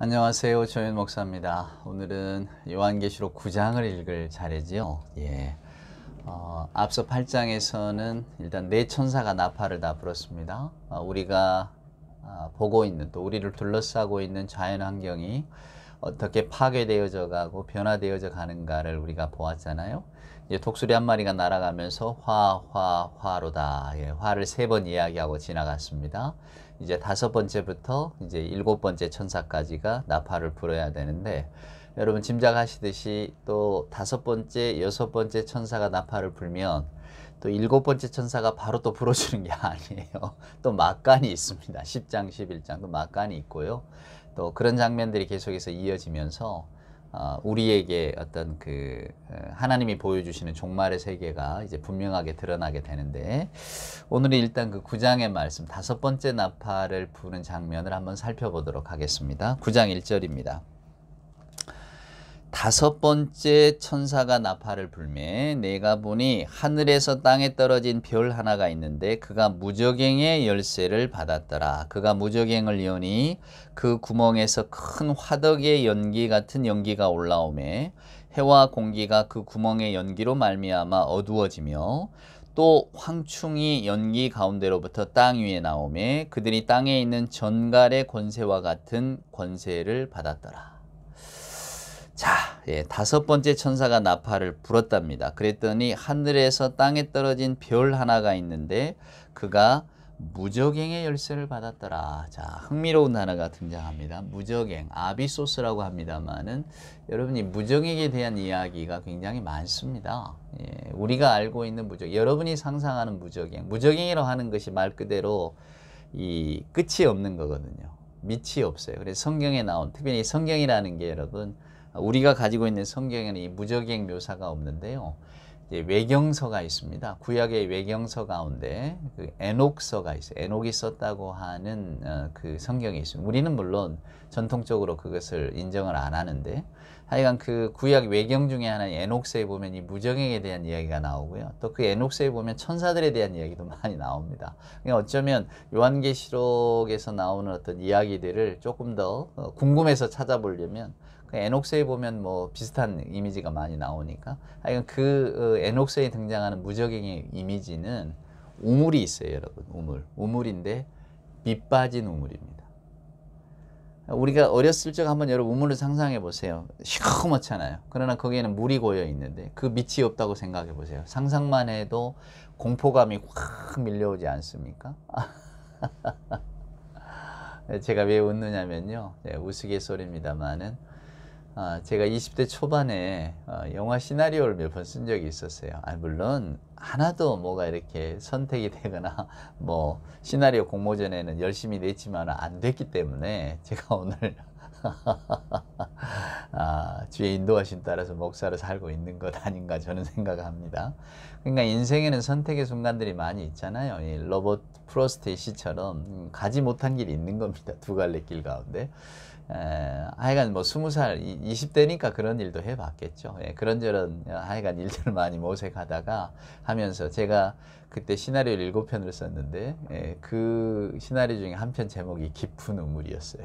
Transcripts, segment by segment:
안녕하세요. 조현 목사입니다. 오늘은 요한계시록 9장을 읽을 차례지요. 앞서 8장에서는 일단 네 천사가 나팔을 다 불었습니다. 우리가 보고 있는, 또 우리를 둘러싸고 있는 자연환경이 어떻게 파괴되어져 가고 변화되어져 가는가를 우리가 보았잖아요. 이제 독수리 한 마리가 날아가면서 화로다. 화를 3번 이야기하고 지나갔습니다. 이제 5번째부터 이제 7번째 천사까지가 나팔을 불어야 되는데, 여러분 짐작하시듯이 또 5번째, 6번째 천사가 나팔을 불면 또 7번째 천사가 바로 또 불어주는 게 아니에요. 또 막간이 있습니다. 10장, 11장도 막간이 있고요. 또 그런 장면들이 계속해서 이어지면서 우리에게 어떤 하나님이 보여주시는 종말의 세계가 이제 분명하게 드러나게 되는데, 오늘은 일단 그 9장의 말씀 5번째 나팔을 부는 장면을 한번 살펴보도록 하겠습니다. 9장 1절입니다. 5번째 천사가 나팔을 불매 내가 보니 하늘에서 땅에 떨어진 별 하나가 있는데 그가 무저갱의 열쇠를 받았더라. 그가 무저갱을 여니 그 구멍에서 큰 화덕의 연기 같은 연기가 올라오매 해와 공기가 그 구멍의 연기로 말미암아 어두워지며 또 황충이 연기 가운데로부터 땅 위에 나오매 그들이 땅에 있는 전갈의 권세와 같은 권세를 받았더라. 자, 5번째 천사가 나팔을 불었답니다. 그랬더니 하늘에서 땅에 떨어진 별 하나가 있는데 그가 무저갱의 열쇠를 받았더라. 자, 흥미로운 단어가 등장합니다. 무저갱, 아비소스라고 합니다만은 여러분이 무저갱에 대한 이야기가 굉장히 많습니다. 우리가 알고 있는 무저갱, 여러분이 상상하는 무저갱, 무저갱이라고 하는 것이 말 그대로 이 끝이 없는 거거든요. 밑이 없어요. 그래서 성경에 나온, 특별히 성경이라는 게 여러분, 우리가 가지고 있는 성경에는 이 무저갱 묘사가 없는데요. 이제 외경서가 있습니다. 구약의 외경서 가운데 그 에녹서가 있어요. 에녹이 썼다고 하는 그 성경이 있습니다. 우리는 물론 전통적으로 그것을 인정을 안 하는데, 하여간 그 구약 외경 중에 하나인 에녹서에 보면 이 무저갱에 대한 이야기가 나오고요. 또 그 에녹서에 보면 천사들에 대한 이야기도 많이 나옵니다. 그러니까 어쩌면 요한계시록에서 나오는 어떤 이야기들을 조금 더 궁금해서 찾아보려면 에녹서에 보면 뭐 비슷한 이미지가 많이 나오니까, 하여간 그 에녹서에 등장하는 무저갱의 이미지는 우물이 있어요, 여러분. 우물인데 밑 빠진 우물입니다. 우리가 어렸을 적 한번 여러분 우물을 상상해 보세요. 시커멓잖아요. 그러나 거기에는 물이 고여 있는데 그 밑이 없다고 생각해 보세요. 상상만 해도 공포감이 확 밀려오지 않습니까? 제가 왜 웃느냐면요, 우스갯소리입니다만은 제가 20대 초반에 영화 시나리오를 몇 번 쓴 적이 있었어요. 물론 하나도 뭐가 이렇게 선택이 되거나 뭐 시나리오 공모전에는 열심히 냈지만 안 됐기 때문에 제가 오늘 주의 인도하심 따라서 목사로 살고 있는 것 아닌가 저는 생각합니다. 그러니까 인생에는 선택의 순간들이 많이 있잖아요. 이 로버트 프로스트의 시처럼 가지 못한 길이 있는 겁니다. 두 갈래 길 가운데. 하여간 뭐 20살, 20대니까 그런 일도 해봤겠죠. 그런저런 하여간 일들을 많이 모색하다가 하면서 제가 그때 시나리오를 7편을 썼는데 그 시나리오 중에 한 편 제목이 깊은 우물이었어요.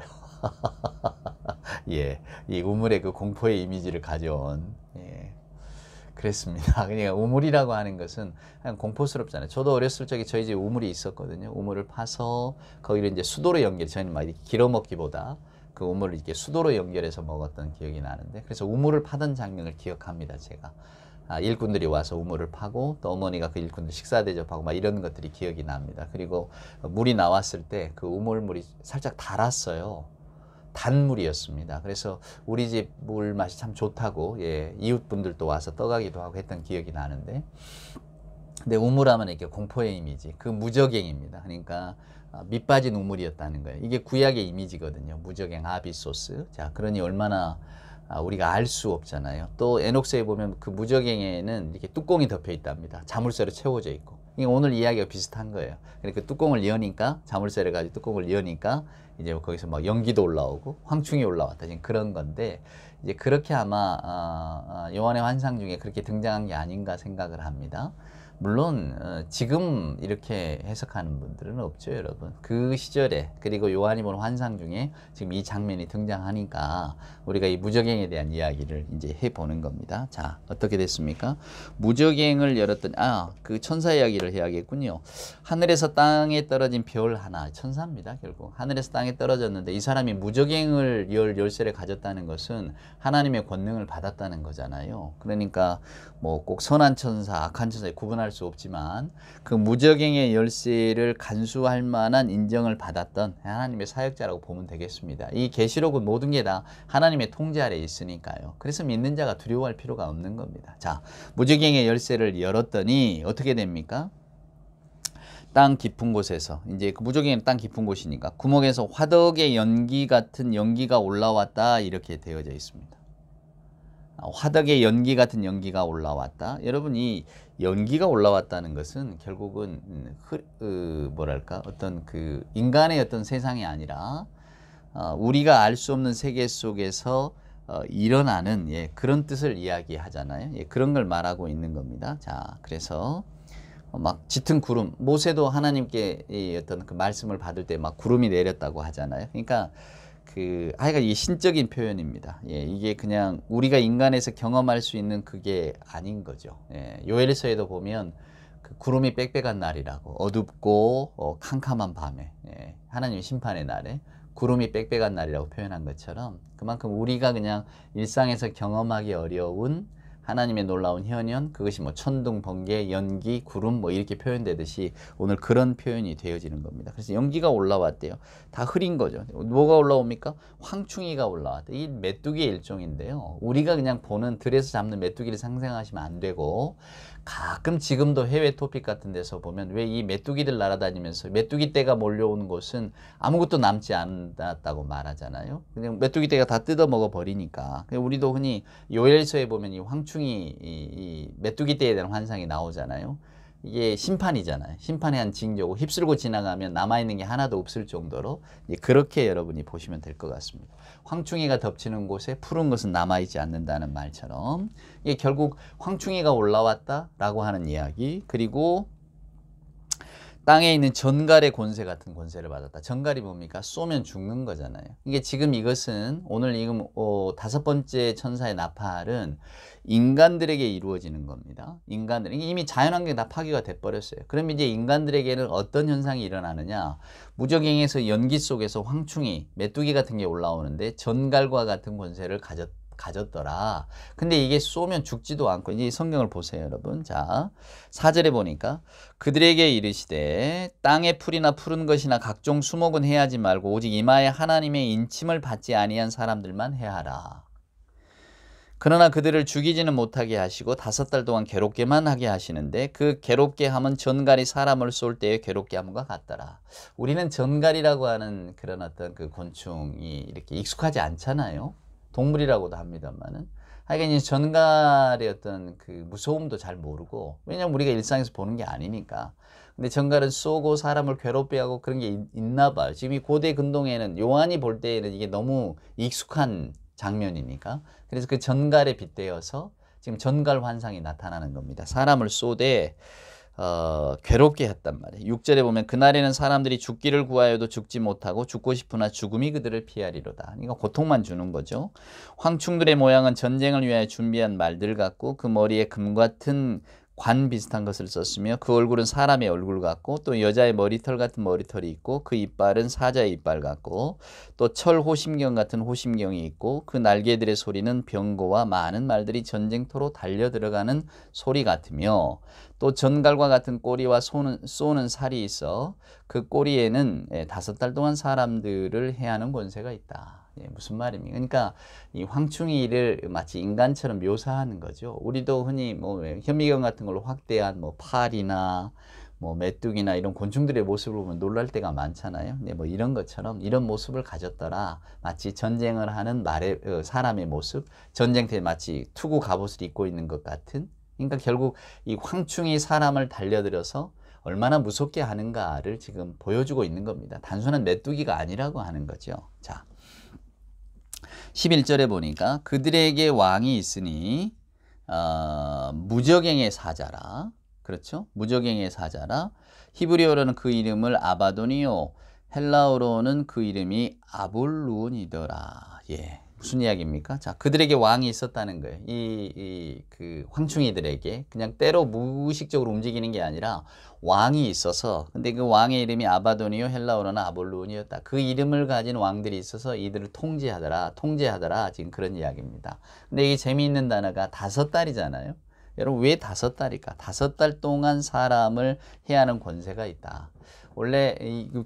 이 우물의 그 공포의 이미지를 가져온, 그랬습니다. 그러니까 우물이라고 하는 것은 그냥 공포스럽잖아요. 저도 어렸을 적에 저희 집에 우물이 있었거든요. 우물을 파서 거기를 이제 수도로 저희는 막 이렇게 길어먹기보다 그 우물을 이렇게 수도로 연결해서 먹었던 기억이 나는데, 그래서 우물을 파던 장면을 기억합니다, 제가. 일꾼들이 와서 우물을 파고 또 어머니가 그 일꾼들 식사 대접하고 막 이런 것들이 기억이 납니다. 그리고 물이 나왔을 때 그 우물물이 살짝 달았어요. 단물이었습니다. 그래서 우리 집 물 맛이 참 좋다고 이웃분들도 와서 떠가기도 하고 했던 기억이 나는데, 근데 우물하면 이렇게 공포의 이미지, 그 무저갱입니다. 그러니까 밑 빠진 우물이었다는 거예요. 이게 구약의 이미지거든요. 무저갱, 아비소스. 자, 그러니 얼마나 우리가 알 수 없잖아요. 또 에녹스에 보면 그 무저갱에는 이렇게 뚜껑이 덮여 있답니다. 자물쇠로 채워져 있고. 이게 오늘 이야기가 비슷한 거예요. 그러니까 뚜껑을 여니까, 자물쇠를 가지고 뚜껑을 여니까 이제 거기서 막 연기도 올라오고 황충이 올라왔다, 지금 그런 건데, 이제 그렇게 아마 요한의 환상 중에 그렇게 등장한 게 아닌가 생각을 합니다. 물론 지금 이렇게 해석하는 분들은 없죠, 여러분. 그 시절에, 그리고 요한이 본 환상 중에 지금 이 장면이 등장하니까 우리가 이 무적행에 대한 이야기를 이제 해보는 겁니다. 자, 어떻게 됐습니까? 무적행을 열었더니 그 천사 이야기를 해야겠군요. 하늘에서 땅에 떨어진 별 하나, 천사입니다, 결국. 하늘에서 땅에 떨어졌는데 이 사람이 무적행을 열쇠를 가졌다는 것은 하나님의 권능을 받았다는 거잖아요. 그러니까 뭐 꼭 선한 천사, 악한 천사에 구분할 수 없지만 그 무적행의 열쇠를 간수할 만한 인정을 받았던 하나님의 사역자라고 보면 되겠습니다. 이 계시록은 모든 게 다 하나님의 통제 아래에 있으니까요. 그래서 믿는 자가 두려워할 필요가 없는 겁니다. 자, 무적행의 열쇠를 열었더니 어떻게 됩니까? 땅 깊은 곳에서, 이제 그 무적행은 땅 깊은 곳이니까 구멍에서 화덕의 연기 같은 연기가 올라왔다, 이렇게 되어져 있습니다. 화덕의 연기 같은 연기가 올라왔다. 여러분, 이 연기가 올라왔다는 것은 결국은 뭐랄까, 어떤 그 인간의 어떤 세상이 아니라 우리가 알 수 없는 세계 속에서 일어나는 그런 뜻을 이야기하잖아요. 그런 걸 말하고 있는 겁니다. 자, 그래서 막 짙은 구름, 모세도 하나님께 어떤 그 말씀을 받을 때 막 구름이 내렸다고 하잖아요. 그러니까 하여간 이게 신적인 표현입니다. 이게 그냥 우리가 인간에서 경험할 수 있는 그게 아닌 거죠. 요엘서에도 보면 그 구름이 빽빽한 날이라고, 어둡고 캄캄한 밤에, 하나님의 심판의 날에 구름이 빽빽한 날이라고 표현한 것처럼, 그만큼 우리가 그냥 일상에서 경험하기 어려운 하나님의 놀라운 현현, 그것이 뭐 천둥, 번개, 연기, 구름 뭐 이렇게 표현되듯이 오늘 그런 표현이 되어지는 겁니다. 그래서 연기가 올라왔대요. 다 흐린 거죠. 뭐가 올라옵니까? 황충이가 올라왔대. 이 메뚜기의 일종인데요. 우리가 그냥 보는 들에서 잡는 메뚜기를 상상하시면 안 되고, 가끔 지금도 해외 토픽 같은 데서 보면 왜 이 메뚜기들 날아다니면서 메뚜기 떼가 몰려오는 곳은 아무것도 남지 않았다고 말하잖아요. 그냥 메뚜기 떼가 다 뜯어 먹어 버리니까. 우리도 흔히 요엘서에 보면 이 황충이, 이 메뚜기 떼에 대한 환상이 나오잖아요. 이게 심판이잖아요. 심판의 한 징조고, 휩쓸고 지나가면 남아있는 게 하나도 없을 정도로 그렇게 여러분이 보시면 될 것 같습니다. 황충이가 덮치는 곳에 푸른 것은 남아있지 않는다는 말처럼 이게 결국 황충이가 올라왔다라고 하는 이야기, 그리고 땅에 있는 전갈의 권세 같은 권세를 받았다. 전갈이 뭡니까? 쏘면 죽는 거잖아요. 이게 지금 이것은 오늘 지금 5번째 천사의 나팔은 인간들에게 이루어지는 겁니다. 인간들, 이미 자연환경이 다 파괴가 돼버렸어요. 그럼 이제 인간들에게는 어떤 현상이 일어나느냐? 무적행에서 연기 속에서 황충이, 메뚜기 같은 게 올라오는데 전갈과 같은 권세를 가졌더라. 근데 이게 쏘면 죽지도 않고, 이제 성경을 보세요, 여러분. 자, 4절에 보니까 그들에게 이르시되 땅의 풀이나 푸른 것이나 각종 수목은 해하지 말고 오직 이마에 하나님의 인침을 받지 아니한 사람들만 해하라. 그러나 그들을 죽이지는 못하게 하시고 5달 동안 괴롭게만 하게 하시는데 그 괴롭게 함은 전갈이 사람을 쏠 때의 괴롭게 함과 같더라. 우리는 전갈이라고 하는 그런 어떤 그 곤충이 이렇게 익숙하지 않잖아요. 동물이라고도 합니다만은, 하여간 이 전갈의 어떤 그 무서움도 잘 모르고, 왜냐면 우리가 일상에서 보는 게 아니니까. 근데 전갈은 쏘고 사람을 괴롭게 하고 그런 게 있나 봐요. 지금 이 고대 근동에는, 요한이 볼 때에는 이게 너무 익숙한 장면이니까. 그래서 그 전갈에 빗대어서 지금 전갈 환상이 나타나는 겁니다. 사람을 쏘되 괴롭게 했단 말이에요. 6절에 보면 그날에는 사람들이 죽기를 구하여도 죽지 못하고 죽고 싶으나 죽음이 그들을 피하리로다. 이거 고통만 주는 거죠. 황충들의 모양은 전쟁을 위하여 준비한 말들 같고 그 머리에 금 같은 관 비슷한 것을 썼으며 그 얼굴은 사람의 얼굴 같고 또 여자의 머리털 같은 머리털이 있고 그 이빨은 사자의 이빨 같고 또 철 호심경 같은 호심경이 있고 그 날개들의 소리는 병거와 많은 말들이 전쟁터로 달려 들어가는 소리 같으며 또 전갈과 같은 꼬리와 쏘는 살이 있어 그 꼬리에는 5달 동안 사람들을 해하는 권세가 있다. 무슨 말입니까? 그러니까 이 황충이를 마치 인간처럼 묘사하는 거죠. 우리도 흔히 뭐 현미경 같은 걸로 확대한 뭐 파리나 뭐 메뚜기나 이런 곤충들의 모습을 보면 놀랄 때가 많잖아요. 뭐 이런 것처럼 이런 모습을 가졌더라. 마치 전쟁을 하는 사람의 모습, 전쟁터에 마치 투구 갑옷을 입고 있는 것 같은. 그러니까 결국 이 황충이 사람을 달려들어서 얼마나 무섭게 하는가를 지금 보여주고 있는 겁니다. 단순한 메뚜기가 아니라고 하는 거죠. 자, 11절에 보니까 그들에게 왕이 있으니 무적행의 사자라. 그렇죠? 무적행의 사자라. 히브리어로는 그 이름을 아바돈이요. 헬라어로는 그 이름이 아볼루온이더라. 예. 무슨 이야기입니까? 자, 그들에게 왕이 있었다는 거예요. 그 황충이들에게 그냥 때로 무의식적으로 움직이는 게 아니라 왕이 있어서, 근데 그 왕의 이름이 아바돈이요 헬라어로는 아볼루온이었다. 그 이름을 가진 왕들이 있어서 이들을 통제하더라. 지금 그런 이야기입니다. 근데 이게 재미있는 단어가 5달이잖아요. 여러분 왜 5달일까? 5달 동안 사람을 해하는 권세가 있다. 원래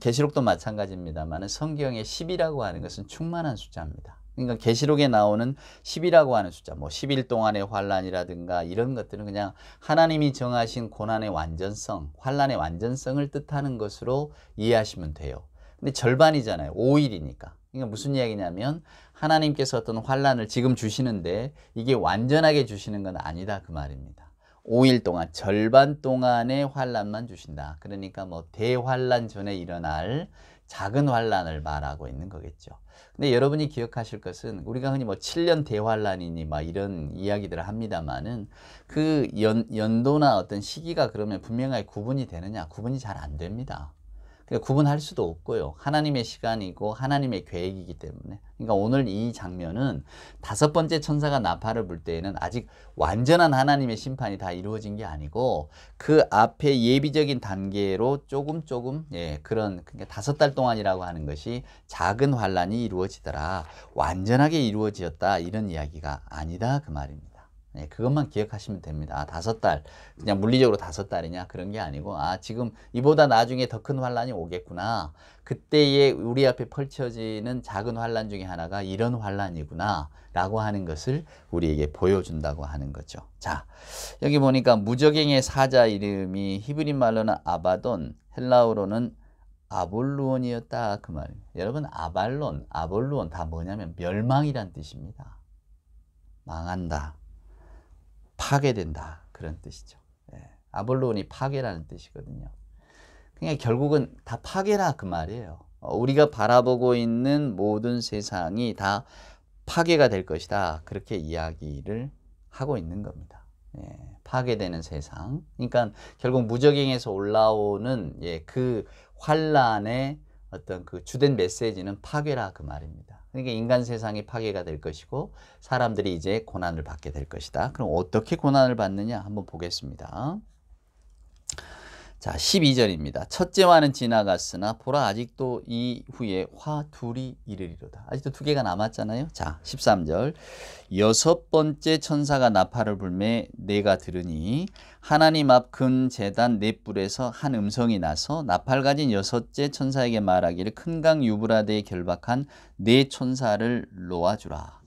계시록도 마찬가지입니다만 성경에 10이라고 하는 것은 충만한 숫자입니다. 그러니까 계시록에 나오는 10이라고 하는 숫자, 뭐 10일 동안의 환란이라든가 이런 것들은 그냥 하나님이 정하신 고난의 완전성, 환란의 완전성을 뜻하는 것으로 이해하시면 돼요. 근데 절반이잖아요. 5일이니까. 그러니까 무슨 이야기냐면 하나님께서 어떤 환란을 지금 주시는데 이게 완전하게 주시는 건 아니다 그 말입니다. 5일 동안 절반 동안의 환란만 주신다. 그러니까 뭐 대환란 전에 일어날 작은 환란을 말하고 있는 거겠죠. 근데 여러분이 기억하실 것은 우리가 흔히 뭐 7년 대환란이니 막 이런 이야기들을 합니다만은 그 연도나 어떤 시기가 그러면 분명하게 구분이 되느냐? 구분이 잘 안 됩니다. 구분할 수도 없고요. 하나님의 시간이고 하나님의 계획이기 때문에. 그러니까 오늘 이 장면은 5번째 천사가 나팔을 불 때에는 아직 완전한 하나님의 심판이 다 이루어진 게 아니고 그 앞에 예비적인 단계로 조금 그러니까 5달 동안이라고 하는 것이 작은 환란이 이루어지더라. 완전하게 이루어지었다. 이런 이야기가 아니다 그 말입니다. 네, 그것만 기억하시면 됩니다. 5달, 그냥 물리적으로 5달이냐 그런 게 아니고 지금 이보다 나중에 더 큰 환란이 오겠구나. 그때에 우리 앞에 펼쳐지는 작은 환란 중에 하나가 이런 환란이구나 라고 하는 것을 우리에게 보여준다고 하는 거죠. 자, 여기 보니까 무적행의 사자 이름이 히브리 말로는 아바돈, 헬라어로는 아볼루온이었다 그 말입니다. 여러분 아볼루온 다 뭐냐면 멸망이란 뜻입니다. 망한다. 파괴된다 그런 뜻이죠. 아볼론이 파괴라는 뜻이거든요. 그러니까 결국은 다 파괴라 그 말이에요. 우리가 바라보고 있는 모든 세상이 다 파괴가 될 것이다 그렇게 이야기를 하고 있는 겁니다. 파괴되는 세상. 그러니까 결국 무적행에서 올라오는 그 환란의 어떤 그 주된 메시지는 파괴라 그 말입니다. 그러니까 인간 세상이 파괴가 될 것이고 사람들이 이제 고난을 받게 될 것이다. 그럼 어떻게 고난을 받느냐 한번 보겠습니다. 자, 12절입니다. 첫째와는 지나갔으나 보라 아직도 이후에 화 둘이 이르리로다. 아직도 2개가 남았잖아요. 자, 13절. 6번째 천사가 나팔을 불매 내가 들으니 하나님 앞 근 제단 넷불에서 한 음성이 나서 나팔 가진 6째 천사에게 말하기를 큰 강 유브라데에 결박한 네 천사를 놓아주라.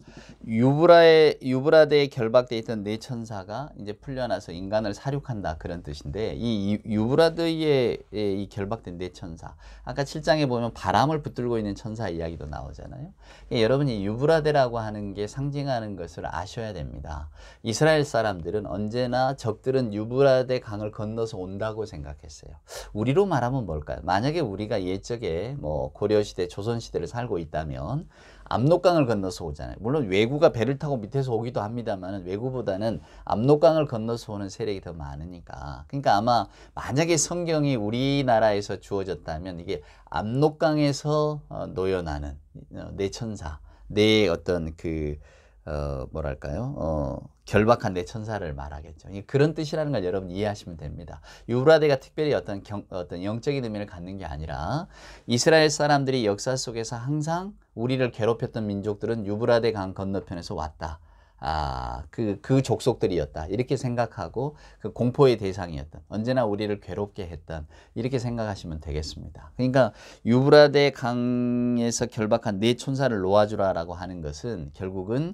유브라데에 결박되어 있던 네 천사가 이제 풀려나서 인간을 사륙한다 그런 뜻인데 이 유브라데에 이 결박된 네 천사 아까 7장에 보면 바람을 붙들고 있는 천사 이야기도 나오잖아요. 여러분이 유브라데라고 하는 게 상징하는 것을 아셔야 됩니다. 이스라엘 사람들은 언제나 적들은 유브라데 강을 건너서 온다고 생각했어요. 우리로 말하면 뭘까요? 만약에 우리가 옛적에 뭐 고려시대 조선시대를 살고 있다면 압록강을 건너서 오잖아요. 물론 왜구가 배를 타고 밑에서 오기도 합니다만 왜구보다는 압록강을 건너서 오는 세력이 더 많으니까. 그러니까 아마 만약에 성경이 우리나라에서 주어졌다면 이게 압록강에서 노여나는 네 천사, 네 어떤 결박한 네 천사를 말하겠죠. 그런 뜻이라는 걸 여러분 이해하시면 됩니다. 유브라데가 특별히 어떤 영적인 의미를 갖는 게 아니라 이스라엘 사람들이 역사 속에서 항상 우리를 괴롭혔던 민족들은 유브라데 강 건너편에서 왔다. 그 족속들이었다. 이렇게 생각하고 그 공포의 대상이었던, 언제나 우리를 괴롭게 했던, 이렇게 생각하시면 되겠습니다. 그러니까 유브라데 강에서 결박한 네 천사를 놓아주라라고 하는 것은 결국은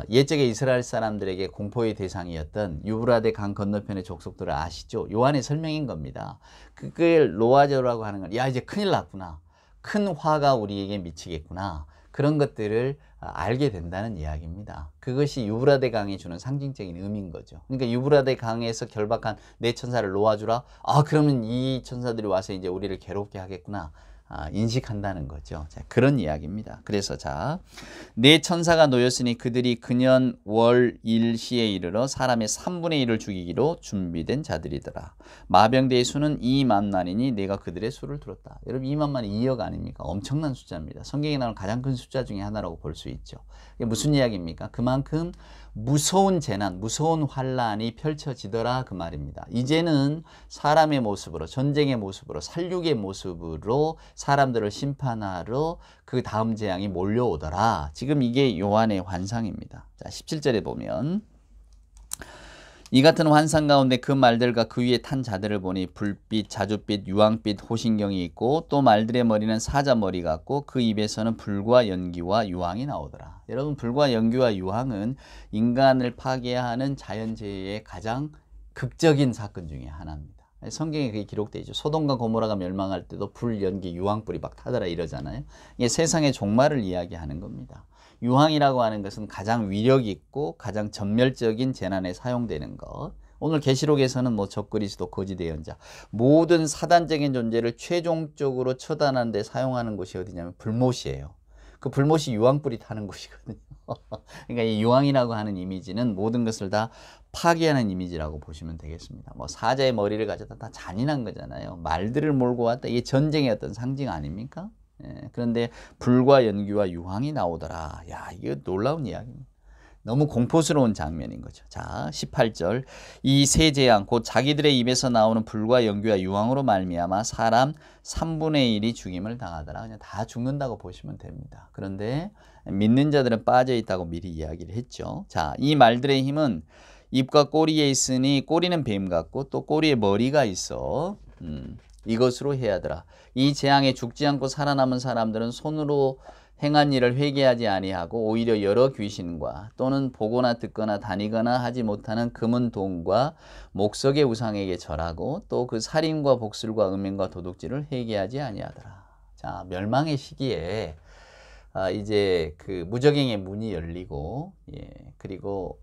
옛적에 이스라엘 사람들에게 공포의 대상이었던 유브라데 강 건너편의 족속들을 아시죠? 요한의 설명인 겁니다. 그걸 놓아주라고 하는 건, 야, 이제 큰일 났구나. 큰 화가 우리에게 미치겠구나. 그런 것들을 알게 된다는 이야기입니다. 그것이 유브라데 강이 주는 상징적인 의미인 거죠. 그러니까 유브라데 강에서 결박한 네 천사를 놓아주라. 그러면 이 천사들이 와서 이제 우리를 괴롭게 하겠구나. 인식한다는 거죠. 자, 그런 이야기입니다. 그래서 자, 네 천사가 놓였으니 그들이 근년 월 일시에 이르러 사람의 3분의 1을 죽이기로 준비된 자들이더라. 마병대의 수는 2만만이니 내가 그들의 수를 들었다. 여러분 2만만이 2억 아닙니까? 엄청난 숫자입니다. 성경에 나오는 가장 큰 숫자 중에 하나라고 볼 수 있죠. 이게 무슨 이야기입니까? 그만큼 무서운 재난, 무서운 환란이 펼쳐지더라 그 말입니다. 이제는 사람의 모습으로, 전쟁의 모습으로, 살육의 모습으로 사람들을 심판하러 그 다음 재앙이 몰려오더라. 지금 이게 요한의 환상입니다. 자, 17절에 보면 이 같은 환상 가운데 그 말들과 그 위에 탄 자들을 보니 불빛, 자줏빛, 유황빛, 호신경이 있고 또 말들의 머리는 사자 머리 같고 그 입에서는 불과 연기와 유황이 나오더라. 여러분 불과 연기와 유황은 인간을 파괴하는 자연재해의 가장 극적인 사건 중에 하나입니다. 성경에 그게 기록되어 있죠. 소돔과 고모라가 멸망할 때도 불, 연기, 유황불이 막 타더라 이러잖아요. 이게 세상의 종말을 이야기하는 겁니다. 유황이라고 하는 것은 가장 위력 있고 가장 전멸적인 재난에 사용되는 것. 오늘 계시록에서는 뭐 적그리스도, 거짓 예언자 모든 사단적인 존재를 최종적으로 처단하는 데 사용하는 곳이 어디냐면 불못이에요. 그 불못이 유황불이 타는 곳이거든요. 그러니까 이 유황이라고 하는 이미지는 모든 것을 다 파괴하는 이미지라고 보시면 되겠습니다. 뭐 사자의 머리를 가져다 다 잔인한 거잖아요. 말들을 몰고 왔다. 이게 전쟁의 어떤 상징 아닙니까? 예, 그런데 불과 연기와 유황이 나오더라. 야, 이거 놀라운 이야기입니다. 너무 공포스러운 장면인 거죠. 자, 18절 이 세 재앙 곧 자기들의 입에서 나오는 불과 연기와 유황으로 말미암아 사람 3분의 1이 죽임을 당하더라. 그냥 다 죽는다고 보시면 됩니다. 그런데 믿는 자들은 빠져 있다고 미리 이야기를 했죠. 자, 이 말들의 힘은 입과 꼬리에 있으니 꼬리는 뱀 같고 또 꼬리에 머리가 있어. 이것으로 해야 하더라. 이 재앙에 죽지 않고 살아남은 사람들은 손으로 행한 일을 회개하지 아니하고 오히려 여러 귀신과 또는 보거나 듣거나 다니거나 하지 못하는 금은 동과 목석의 우상에게 절하고 또 그 살인과 복술과 음행과 도둑질을 회개하지 아니하더라. 자, 멸망의 시기에 이제 그 무저갱의 문이 열리고 그리고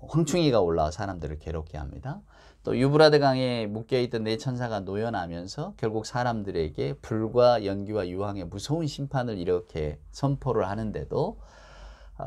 황충이가 올라와 사람들을 괴롭게 합니다. 또 유브라데 강에 묶여있던 네 천사가 노여나면서 결국 사람들에게 불과 연기와 유황의 무서운 심판을 이렇게 선포를 하는데도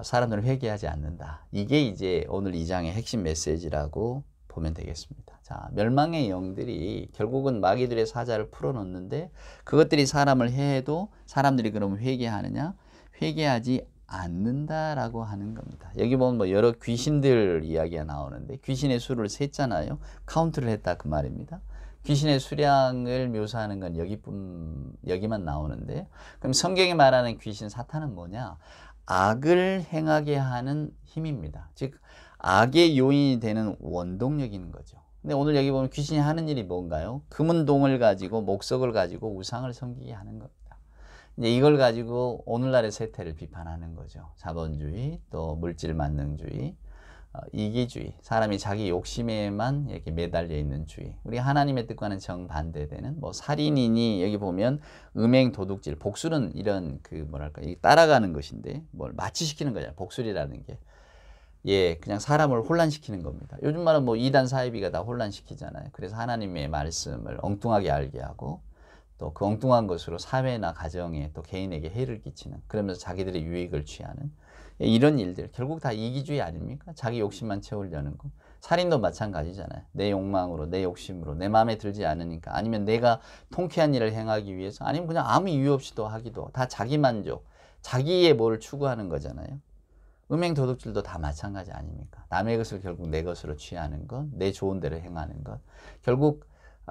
사람들은 회개하지 않는다. 이게 이제 오늘 2장의 핵심 메시지라고 보면 되겠습니다. 자, 멸망의 영들이 결국은 마귀들의 사자를 풀어놓는데 그것들이 사람을 해도 사람들이 그러면 회개하느냐? 회개하지 않는다라고 하는 겁니다. 여기 보면 뭐 여러 귀신들 이야기가 나오는데 귀신의 수를 셌잖아요. 카운트를 했다 그 말입니다. 귀신의 수량을 묘사하는 건 여기만 나오는데 그럼 성경이 말하는 귀신 사탄은 뭐냐? 악을 행하게 하는 힘입니다. 즉 악의 요인이 되는 원동력인 거죠. 근데 오늘 여기 보면 귀신이 하는 일이 뭔가요? 금은 동을 가지고 목석을 가지고 우상을 섬기게 하는 겁니다. 이제 이걸 가지고 오늘날의 세태를 비판하는 거죠. 자본주의, 또 물질 만능주의, 이기주의, 사람이 자기 욕심에만 이렇게 매달려 있는 주의. 우리 하나님의 뜻과는 정반대되는 뭐 살인이니 여기 보면 음행, 도둑질, 복술은 이런 그 뭐랄까 따라가는 것인데 뭘 마취시키는 거잖아요. 복술이라는 게. 예, 그냥 사람을 혼란시키는 겁니다. 요즘 말은 뭐 이단 사이비가 다 혼란시키잖아요. 그래서 하나님의 말씀을 엉뚱하게 알게 하고 또 그 엉뚱한 것으로 사회나 가정에 또 개인에게 해를 끼치는 그러면서 자기들의 유익을 취하는 이런 일들 결국 다 이기주의 아닙니까? 자기 욕심만 채우려는 거. 살인도 마찬가지잖아요. 내 욕망으로 내 욕심으로 내 마음에 들지 않으니까 아니면 내가 통쾌한 일을 행하기 위해서 아니면 그냥 아무 이유 없이도 하기도 다 자기 만족 자기의 뭐를 추구하는 거잖아요. 음행 도둑질도 다 마찬가지 아닙니까? 남의 것을 결국 내 것으로 취하는 것, 내 좋은 대로 행하는 것 결국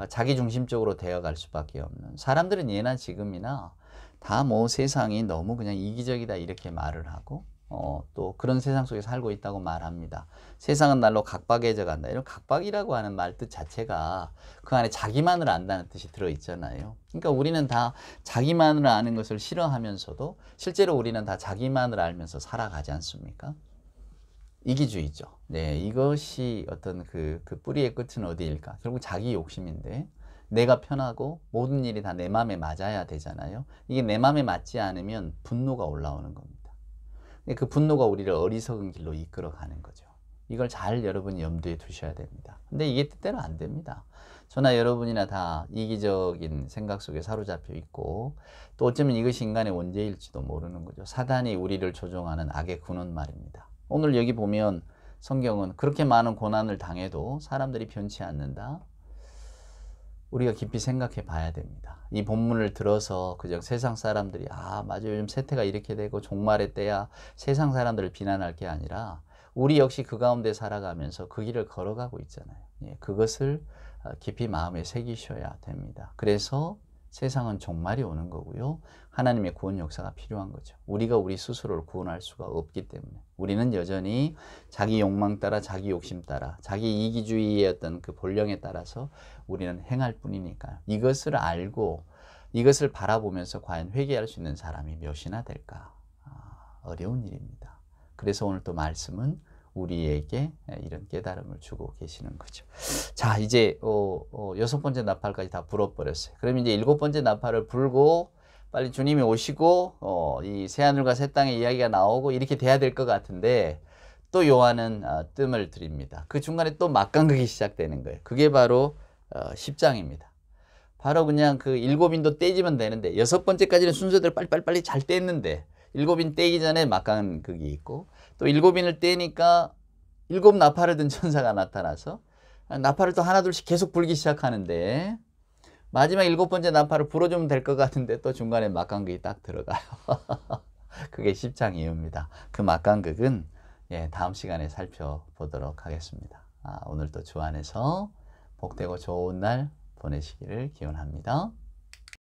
자기중심적으로 되어갈 수밖에 없는 사람들은 예나 지금이나 다 뭐 세상이 너무 그냥 이기적이다 이렇게 말을 하고 또 그런 세상 속에 살고 있다고 말합니다. 세상은 날로 각박해져 간다. 이런 각박이라고 하는 말 뜻 자체가 그 안에 자기만을 안다는 뜻이 들어있잖아요. 그러니까 우리는 다 자기만을 아는 것을 싫어하면서도 실제로 우리는 다 자기만을 알면서 살아가지 않습니까? 이기주의죠. 네, 이것이 어떤 그 뿌리의 끝은 어디일까? 결국 자기 욕심인데 내가 편하고 모든 일이 다 내 마음에 맞아야 되잖아요. 이게 내 마음에 맞지 않으면 분노가 올라오는 겁니다. 그 분노가 우리를 어리석은 길로 이끌어가는 거죠. 이걸 잘 여러분이 염두에 두셔야 됩니다. 근데 이게 뜻대로 안 됩니다. 저나 여러분이나 다 이기적인 생각 속에 사로잡혀 있고 또 어쩌면 이것이 인간의 원죄일지도 모르는 거죠. 사단이 우리를 조종하는 악의 군원 말입니다. 오늘 여기 보면 성경은 그렇게 많은 고난을 당해도 사람들이 변치 않는다. 우리가 깊이 생각해 봐야 됩니다. 이 본문을 들어서 그저 세상 사람들이 맞아 요즘 세태가 이렇게 되고 종말의 때야 세상 사람들을 비난할 게 아니라 우리 역시 그 가운데 살아가면서 그 길을 걸어가고 있잖아요. 그것을 깊이 마음에 새기셔야 됩니다. 그래서 세상은 종말이 오는 거고요. 하나님의 구원 역사가 필요한 거죠. 우리가 우리 스스로를 구원할 수가 없기 때문에 우리는 여전히 자기 욕망 따라 자기 욕심 따라 자기 이기주의의 어떤 그 본령에 따라서 우리는 행할 뿐이니까요. 이것을 알고 이것을 바라보면서 과연 회개할 수 있는 사람이 몇이나 될까? 어려운 일입니다. 그래서 오늘 또 말씀은 우리에게 이런 깨달음을 주고 계시는 거죠. 자, 이제 6번째 나팔까지 다 불어버렸어요. 그럼 이제 7번째 나팔을 불고 빨리 주님이 오시고 이 새하늘과 새 땅의 이야기가 나오고 이렇게 돼야 될 것 같은데 또 요한은 뜸을 들입니다. 그 중간에 또 막간극이 시작되는 거예요. 그게 바로 10장입니다. 바로 그냥 그 7인도 떼지면 되는데 6번째까지는 순서대로 빨리 잘 뗐는데 7인 떼기 전에 막간극이 있고 또 7인을 떼니까 7 나팔을 든 천사가 나타나서 나팔을 또 하나둘씩 계속 불기 시작하는데 마지막 7번째 나팔을 불어주면 될 것 같은데 또 중간에 막간극이 딱 들어가요. 그게 10장 이유입니다. 그 막간극은 다음 시간에 살펴보도록 하겠습니다. 오늘 또 주 안에서 복되고 좋은 날 보내시기를 기원합니다.